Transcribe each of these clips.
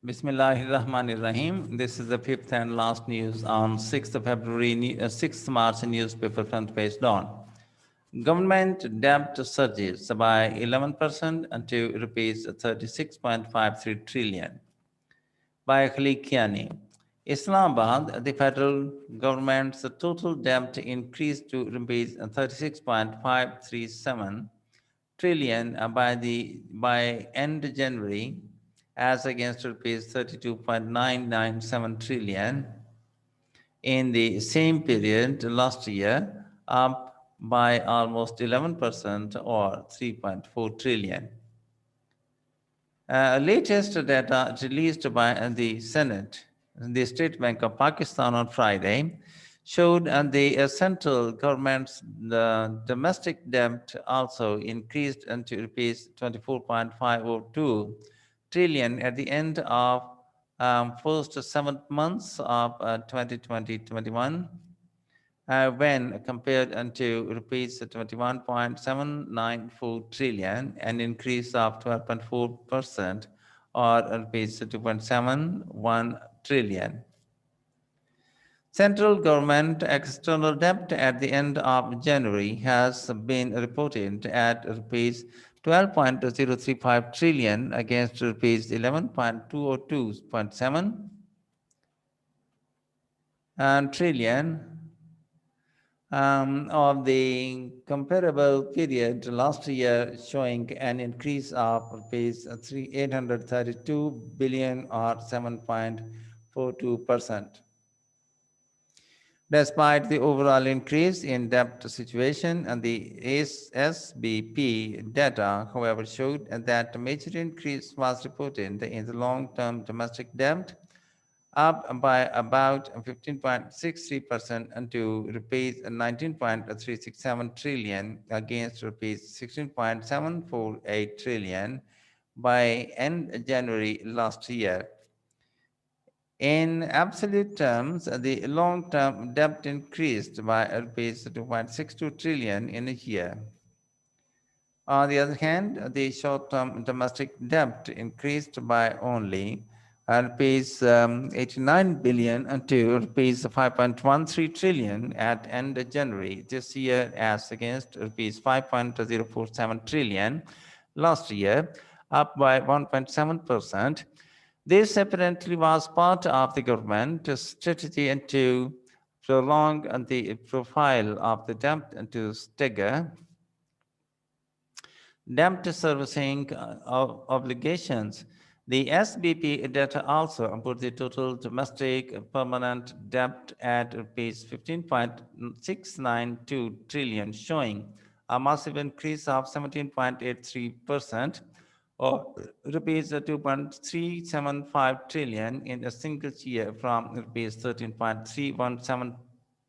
Bismillahirrahmanirrahim. This is the fifth and last news on 6th of February, 6th March newspaper front page dawn. Government debt surges by 11% to rupees 36.53 trillion. By Khalikiani. Islamabad, the federal government's total debt increased to rupees 36.537 trillion by end January, as against rupees 32.997 trillion in the same period last year, up by almost 11% or 3.4 trillion. Latest data released by the Senate, the State Bank of Pakistan on Friday, showed the central government's domestic debt also increased to rupees 24.502 trillion at the end of first 7 months of 2020-21, when compared to rupees 21.794 trillion, an increase of 12.4%, or rupees 2.71 trillion. Central government external debt at the end of January has been reported at rupees 12.035 trillion against rupees 11.202.7 trillion of the comparable period last year, showing an increase of rupees 832 billion or 7.42%. Despite the overall increase in debt situation, and the SBP data, however, showed that a major increase was reported in the long-term domestic debt, up by about 15.63% to rupees 19.367 trillion against rupees 16.748 trillion by end January last year. In absolute terms, the long-term debt increased by rupees 2.62 trillion in a year. On the other hand, the short-term domestic debt increased by only rupees 89 billion to rupees 5.13 trillion at end of January this year, as against rupees 5.047 trillion last year, up by 1.7%. This apparently was part of the government's strategy to prolong the profile of the debt and to stagger debt servicing obligations. The SBP data also put the total domestic permanent debt at rupees 15.692 trillion, showing a massive increase of 17.83%, or rupees 2.375 trillion in a single year from rupees 13.317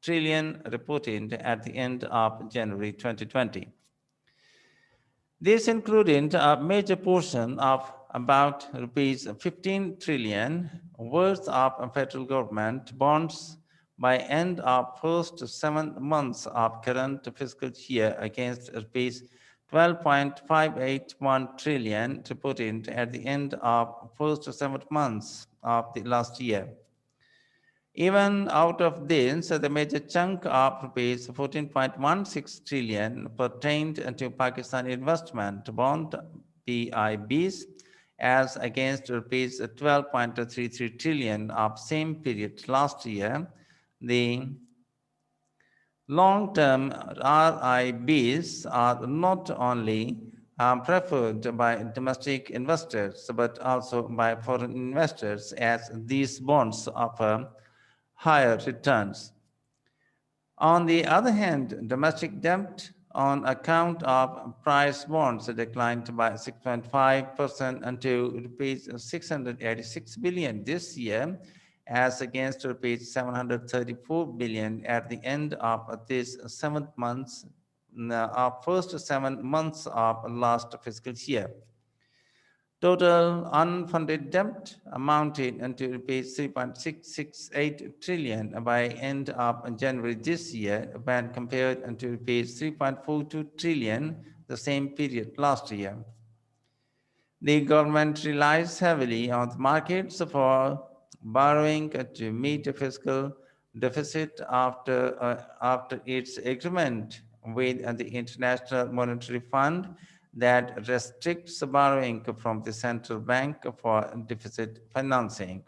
trillion reported at the end of January 2020. This included a major portion of about rupees 15 trillion worth of federal government bonds by end of first 7 months of current fiscal year against rupees 12.581 trillion reported at the end of first 7 months of the last year. Even out of this, the major chunk of rupees 14.16 trillion pertained to Pakistan Investment Bond PIBs, as against rupees 12.33 trillion of same period last year. The long-term RIBs are not only preferred by domestic investors, but also by foreign investors, as these bonds offer higher returns. On the other hand, domestic debt on account of price bonds declined by 6.5% to rupees 686 billion this year, as against rupees 734 billion at the end of this 7 months, first 7 months of last fiscal year. Total unfunded debt amounted to rupees 3.668 trillion by end of January this year, when compared to rupees 3.42 trillion the same period last year. The government relies heavily on the markets for borrowing to meet a fiscal deficit after its agreement with the International Monetary Fund that restricts borrowing from the central bank for deficit financing.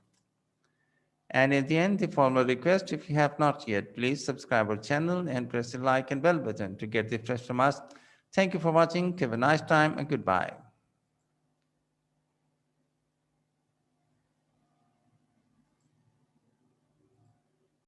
And in the end, the formal request, if you have not yet, please subscribe our channel and press the like and bell button to get the fresh from us. Thank you for watching. Have a nice time and goodbye.